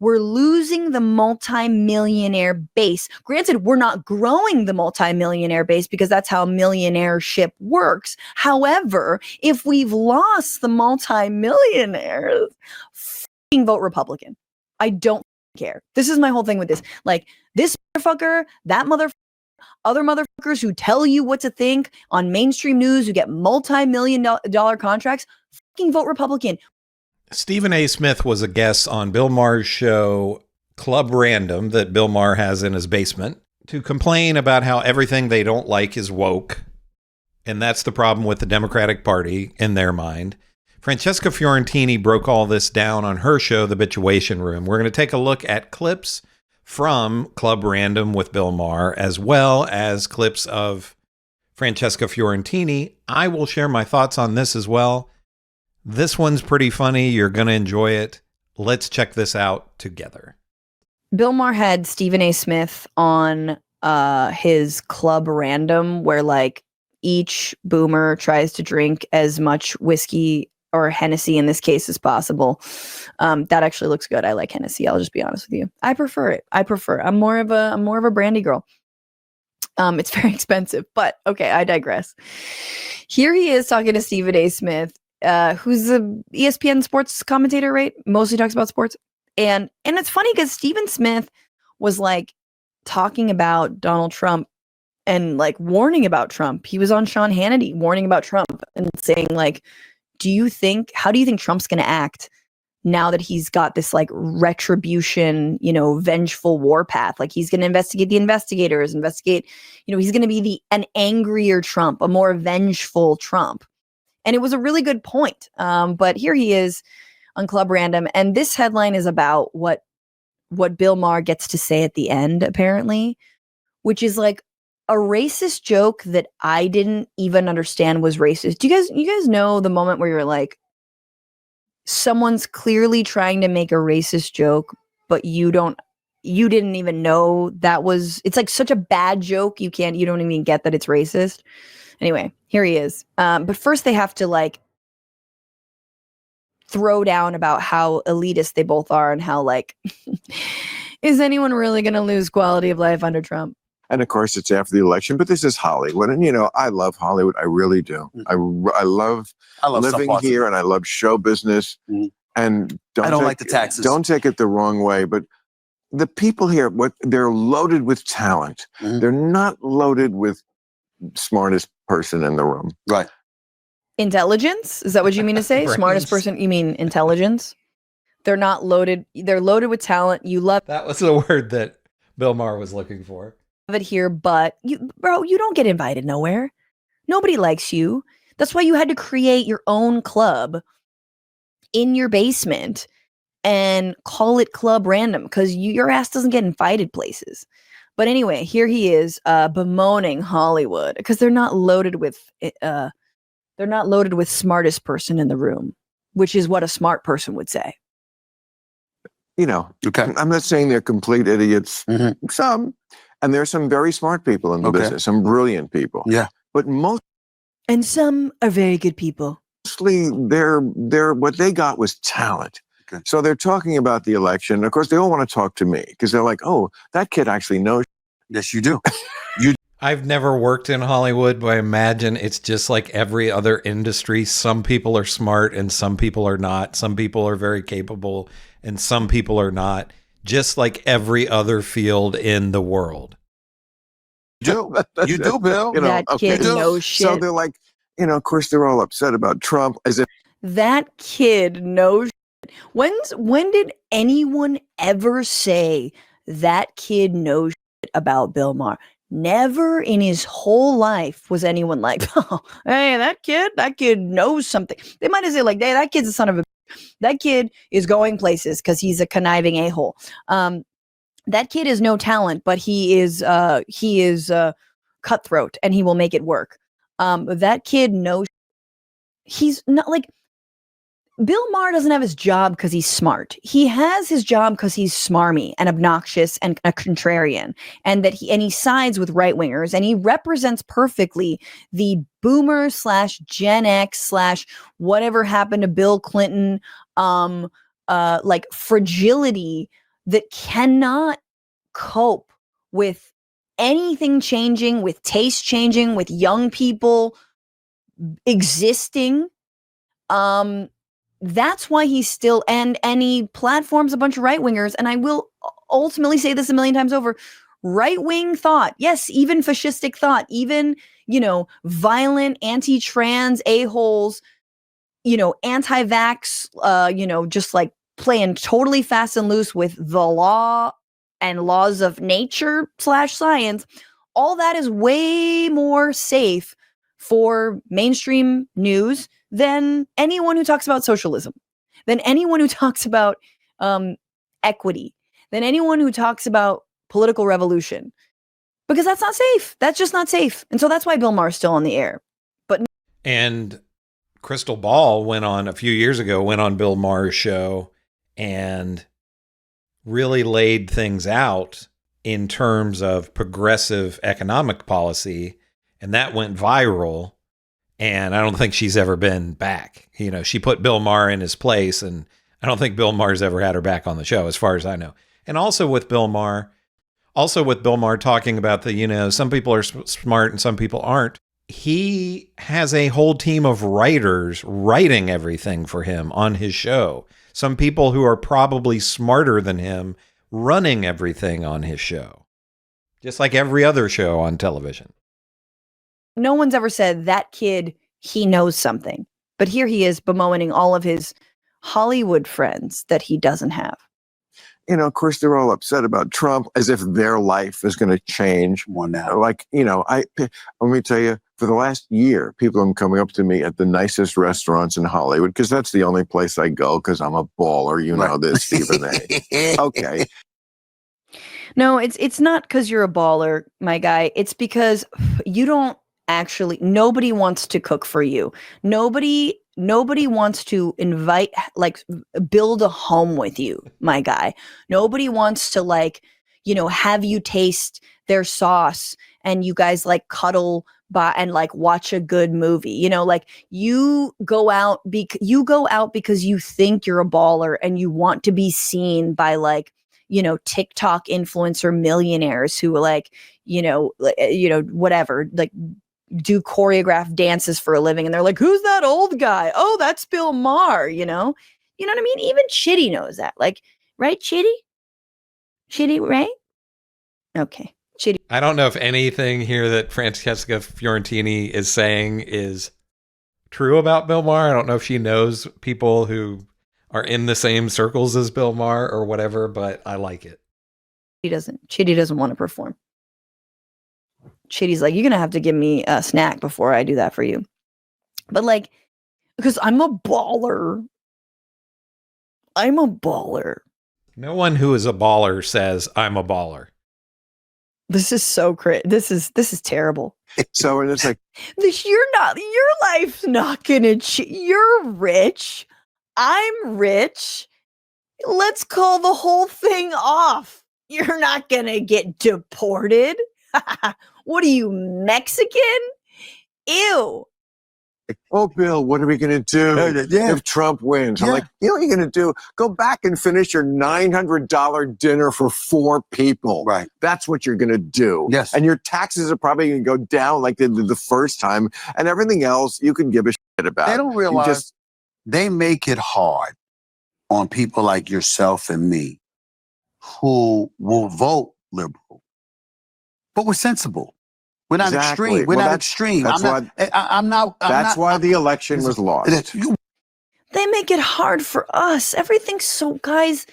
We're losing the multi-millionaire base. Granted, we're not growing the multi-millionaire base because that's how millionaireship works. However, if we've lost the multi-millionaires, fucking vote Republican. I don't care. This is my whole thing with this. Like, this motherfucker, that motherfucker, other motherfuckers who tell you what to think on mainstream news, who get multi-million-dollar contracts, fucking vote Republican. Stephen A. Smith was a guest on Bill Maher's show Club Random that Bill Maher has in his basement to complain about how everything they don't like is woke. And that's the problem with the Democratic Party in their mind. Francesca Fiorentini broke all this down on her show, The Bitchuation Room. We're going to take a look at clips from Club Random with Bill Maher, as well as clips of Francesca Fiorentini. I will share my thoughts on this as well. This one's pretty funny. You're going to enjoy it. Let's check this out together. Bill Maher had Stephen A. Smith on his Club Random, where like each boomer tries to drink as much whiskey or Hennessy in this case as possible. That actually looks good. I like Hennessy. I'll just be honest with you. I prefer it. I'm more of a brandy girl. It's very expensive, but okay, I digress. Here he is talking to Stephen A. Smith, who's a ESPN sports commentator, right? Mostly talks about sports. And it's funny because Stephen Smith was like talking about Donald Trump and like warning about Trump. He was on Sean Hannity warning about Trump and saying like, how do you think Trump's going to act now that he's got this like retribution, vengeful warpath? Like he's going to investigate the investigators, he's going to be an angrier Trump, a more vengeful Trump. And it was a really good point. But here he is on Club Random. And this headline is about what Bill Maher gets to say at the end, apparently, which is like a racist joke that I didn't even understand was racist. Do you guys know the moment where you're like, someone's clearly trying to make a racist joke, but you didn't even know it's like such a bad joke. You don't even get that it's racist. Anyway, here he is. But first they have to like throw down about how elitist they both are and how like, is anyone really going to lose quality of life under Trump? And of course, it's after the election, but this is Hollywood. And, I love Hollywood. I really do. I love living here and I love show business. Mm-hmm. And I don't like the taxes. Don't take it the wrong way. But the people here, they're loaded with talent. Mm-hmm. They're not loaded with smartest person in the room. Right. Intelligence? Is that what you mean to say? Smartest person? You mean intelligence? They're not loaded. They're loaded with talent. You love. That was the word that Bill Maher was looking for. It here, but you don't get invited nowhere. Nobody likes you. That's why you had to create your own club in your basement and call it Club Random, because your ass doesn't get invited places. But anyway, here he is bemoaning Hollywood because they're not loaded with smartest person in the room, which is what a smart person would say. Okay. I'm not saying they're complete idiots. Mm-hmm. Some. And there's some very smart people in the business, some brilliant people. Yeah. But and some are very good people. Mostly they're what they got was talent. Okay. So they're talking about the election. Of course, they all want to talk to me because they're like, oh, that kid actually knows. Yes, you do. I've never worked in Hollywood, but I imagine it's just like every other industry. Some people are smart and some people are not. Some people are very capable and some people are not. Just like every other field in the world. You do, Bill. That kid knows shit. So they're like, of course, they're all upset about Trump. As if that kid knows shit. When did anyone ever say that kid knows shit about Bill Maher? Never in his whole life was anyone like, oh, hey, that kid knows something. They might have said like, hey, that kid's a son of a. That kid is going places because he's a conniving a-hole. That kid is no talent, but he is cutthroat and he will make it work. That kid knows. He's not like Bill Maher doesn't have his job because he's smart. He has his job because he's smarmy and obnoxious and a contrarian, and he sides with right wingers, and he represents perfectly the boomer / Gen X / whatever happened to Bill Clinton, like fragility that cannot cope with anything changing, with taste changing, with young people existing. That's why he's still, and he platforms a bunch of right wingers. And I will ultimately say this a million times over: right wing thought, yes, even fascistic thought, even, violent anti-trans a-holes, anti-vax, just like playing totally fast and loose with the law and laws of nature / science. All that is way more safe for mainstream news than anyone who talks about socialism, than anyone who talks about equity, than anyone who talks about political revolution, because that's not safe. That's just not safe. And so that's why Bill Maher is still on the air. And Crystal Ball went on Bill Maher's show and really laid things out in terms of progressive economic policy. And that went viral. And I don't think she's ever been back. She put Bill Maher in his place, and I don't think Bill Maher's ever had her back on the show, as far as I know. And also with Bill Maher talking about some people are smart and some people aren't. He has a whole team of writers writing everything for him on his show. Some people who are probably smarter than him running everything on his show, just like every other show on television. No one's ever said that kid, he knows something. But here he is bemoaning all of his Hollywood friends that he doesn't have. Of course, they're all upset about Trump as if their life is going to change. Let me tell you, for the last year, people have been coming up to me at the nicest restaurants in Hollywood, because that's the only place I go, because I'm a baller. Know this, Stephen A. Okay. No, it's not because you're a baller, my guy. It's because you don't nobody wants to cook for you. Nobody wants to build a home with you, my guy. Nobody wants to have you taste their sauce and you guys cuddle and watch a good movie. You go out because you think you're a baller and you want to be seen by TikTok influencer millionaires who whatever, do choreographed dances for a living, and they're like, who's that old guy? Oh, that's Bill Maher. You know what I mean? Even Chitty knows that, right, Chitty, right? Okay, Chitty. I don't know if anything here that Francesca Fiorentini is saying is true about Bill Maher. I don't know if she knows people who are in the same circles as Bill Maher or whatever, but I like it. Chitty doesn't want to perform. Chitty's like, you're gonna have to give me a snack before I do that for you. But because I'm a baller. No one who is a baller says I'm a baller. This is so this is terrible. So, and it's like, your life's not gonna you're rich. I'm rich. Let's call the whole thing off. You're not gonna get deported. What are you, Mexican? Ew. Oh, Bill, what are we going to do if Trump wins? I'm like, what are you going to do? Go back and finish your $900 dinner for 4 people. Right. That's what you're going to do. Yes. And your taxes are probably going to go down like they did the first time. And everything else you can give a shit about. They don't realize they make it hard on people like yourself and me who will vote liberal. But we're sensible. We're not extreme. We're not extreme. That's why the election was lost. They make it hard for us. Everything's so, guys.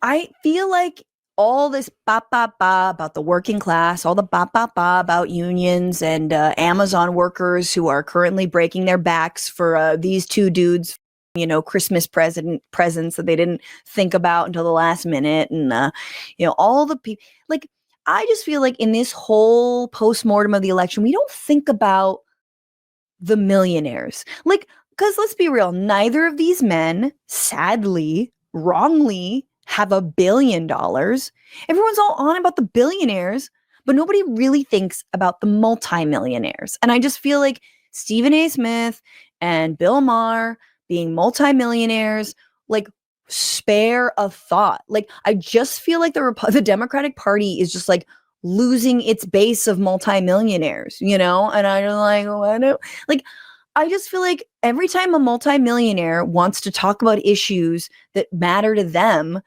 I feel like all this ba-ba-ba about the working class, all the ba-ba-ba about unions and Amazon workers who are currently breaking their backs for these 2 dudes, Christmas presents that they didn't think about until the last minute. And, all the people, I just feel like in this whole postmortem of the election, we don't think about the millionaires. Because let's be real, neither of these men, sadly, wrongly, have $1 billion. Everyone's all on about the billionaires, but nobody really thinks about the multimillionaires. And I just feel like Stephen A. Smith and Bill Maher being multimillionaires, spare a thought. Like, I just feel like the Democratic Party is just like losing its base of multimillionaires, you know? And I'm like, I just feel like every time a multimillionaire wants to talk about issues that matter to them,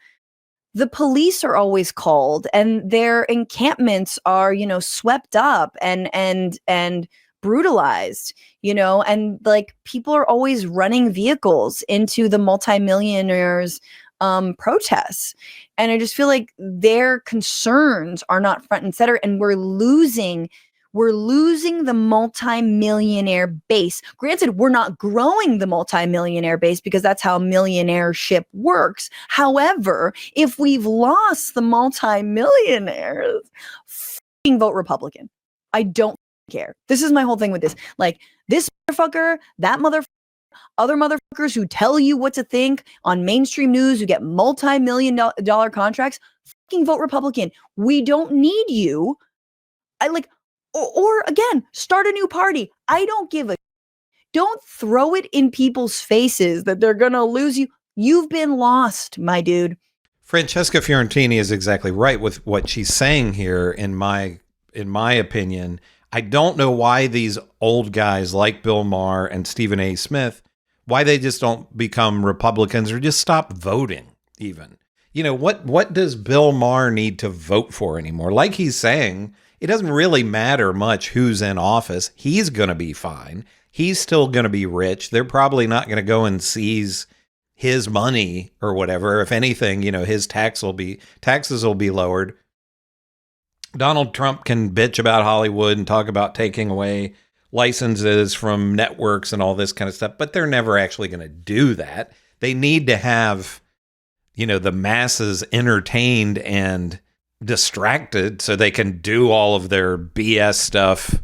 the police are always called and their encampments are, you know, swept up and brutalized, you know, and like people are always running vehicles into the multimillionaires protests. And I just feel like their concerns are not front and center, and we're losing the multimillionaire base. Granted, we're not growing the multimillionaire base because that's how millionaireship works. However, if we've lost the multimillionaires, fucking vote Republican. I don't care. This is my whole thing with this. Like, this motherfucker, that motherfucker, other motherfuckers who tell you what to think on mainstream news, who get multi-million-dollar contracts, fucking vote Republican. We don't need you. Or again, start a new party. I don't give a. Don't throw it in people's faces that they're gonna lose you. You've been lost, my dude. Francesca Fiorentini is exactly right with what she's saying here. In my opinion, I don't know why these old guys like Bill Maher and Stephen A. Smith, why they just don't become Republicans or just stop voting even. You know, what does Bill Maher need to vote for anymore? Like he's saying, it doesn't really matter much who's in office. He's going to be fine. He's still going to be rich. They're probably not going to go and seize his money or whatever. If anything, you know, his taxes will be lowered. Donald Trump can bitch about Hollywood and talk about taking away licenses from networks and all this kind of stuff, but they're never actually going to do that. They need to have, you know, the masses entertained and distracted so they can do all of their BS stuff,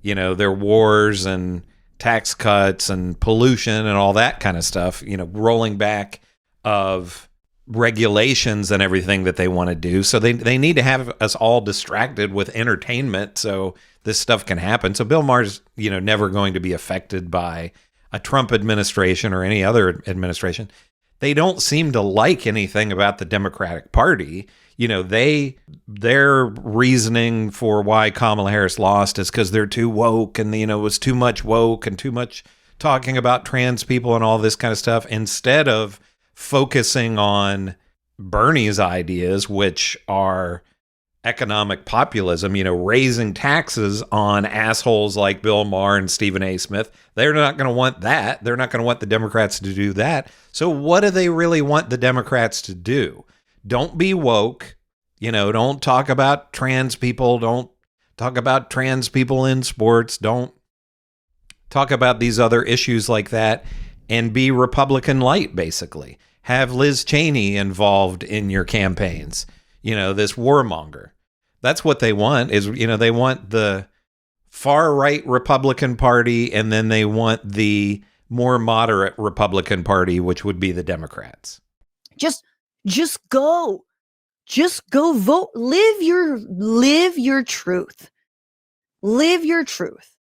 you know, their wars and tax cuts and pollution and all that kind of stuff, you know, rolling back of regulations and everything that they want to do. So they need to have us all distracted with entertainment so this stuff can happen. So Bill Maher's, you know, never going to be affected by a Trump administration or any other administration. They don't seem to like anything about the Democratic Party. You know, their reasoning for why Kamala Harris lost is because they're too woke, and, you know, it was too much woke and too much talking about trans people and all this kind of stuff, instead of focusing on Bernie's ideas, which are economic populism, you know, raising taxes on assholes like Bill Maher and Stephen A. Smith. They're not going to want that. They're not going to want the Democrats to do that. So what do they really want the Democrats to do? Don't be woke. You know, don't talk about trans people. Don't talk about trans people in sports. Don't talk about these other issues like that, and be Republican light, basically. Have Liz Cheney involved in your campaigns. You know, this warmonger. That's what they want is, you know, they want the far right Republican Party, and then they want the more moderate Republican Party, which would be the Democrats. Just go vote. Live your truth. Live your truth.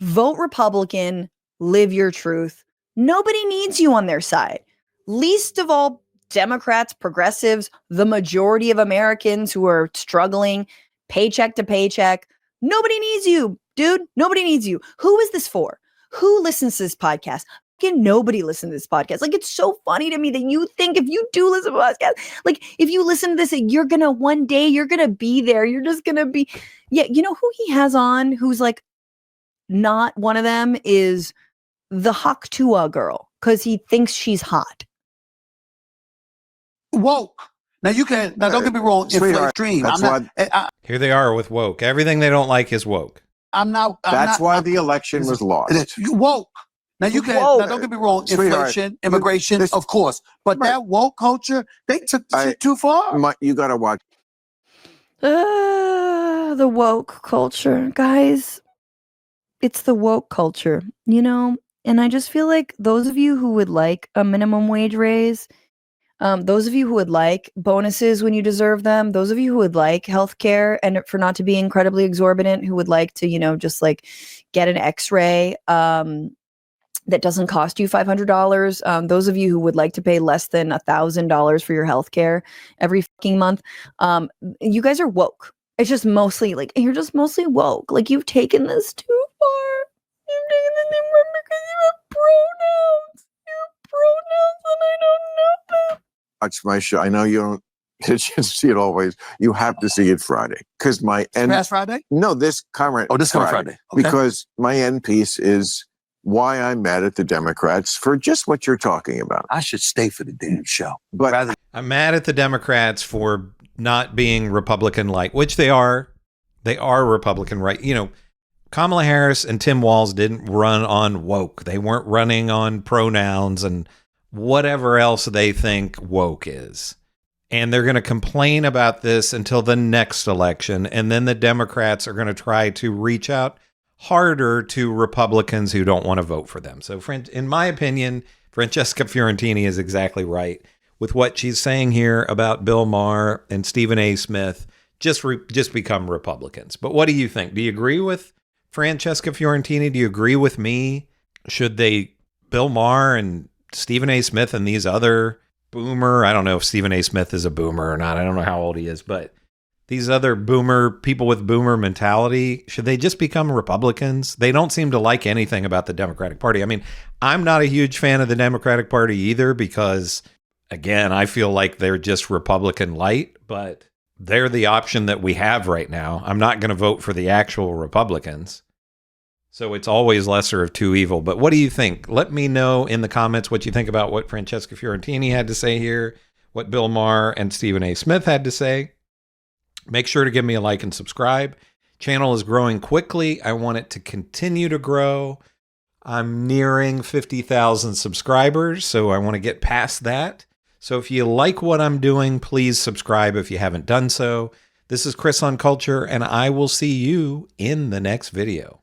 Vote Republican. Live your truth. Nobody needs you on their side. Least of all Democrats, progressives, the majority of Americans who are struggling paycheck to paycheck. Nobody needs you, dude. Nobody needs you. Who is this for? Who listens to this podcast? Again, nobody listens to this podcast. Like, it's so funny to me that you think if you do listen to podcast, like if you listen to this, you're gonna one day you're gonna be there. You're just gonna be, yeah. You know who he has on? Who's like not one of them is the Haktua girl because he thinks she's hot. Woke. Now don't get me wrong. Extreme. Here they are with woke. Everything they don't like is woke. That's why the election was lost. Woke. Now don't get me wrong. Inflation, immigration, of course, but that woke culture, they took shit too far. You got to watch. The woke culture, guys. It's the woke culture, you know. And I just feel like those of you who would like a minimum wage raise, those of you who would like bonuses when you deserve them, those of you who would like healthcare and for not to be incredibly exorbitant, who would like to, you know, just like get an X-ray, that doesn't cost you $500. Those of you who would like to pay less than $1,000 for your healthcare every fucking month, you guys are woke. It's just mostly like, you're just mostly woke. Like, you've taken this too far. You've taken this too far because you have pronouns. You have pronouns and I don't know them. Watch my show. I know you don't get a chance to see it always. You have to see it Friday because my end. Past Friday? No, this current. Oh, this coming Friday. Okay. Because my end piece is why I'm mad at the Democrats for just what you're talking about. I should stay for the damn show. But I'm mad at the Democrats for not being Republican-like, which they are. They are Republican, right? You know, Kamala Harris and Tim Walz didn't run on woke. They weren't running on pronouns and whatever else they think woke is. And they're going to complain about this until the next election. And then the Democrats are going to try to reach out harder to Republicans who don't want to vote for them. So in my opinion, Francesca Fiorentini is exactly right with what she's saying here about Bill Maher and Stephen A. Smith. Just become Republicans. But what do you think? Do you agree with Francesca Fiorentini? Do you agree with me? Should Bill Maher and Stephen A. Smith and these other boomer, I don't know if Stephen A. Smith is a boomer or not. I don't know how old he is, but these other people with boomer mentality, should they just become Republicans? They don't seem to like anything about the Democratic Party. I mean, I'm not a huge fan of the Democratic Party either because, again, I feel like they're just Republican light, but they're the option that we have right now. I'm not going to vote for the actual Republicans. So it's always lesser of two evil. But what do you think? Let me know in the comments what you think about what Francesca Fiorentini had to say here, what Bill Maher and Stephen A. Smith had to say. Make sure to give me a like and subscribe. Channel is growing quickly. I want it to continue to grow. I'm nearing 50,000 subscribers, so I want to get past that. So if you like what I'm doing, please subscribe if you haven't done so. This is Chris on Culture, and I will see you in the next video.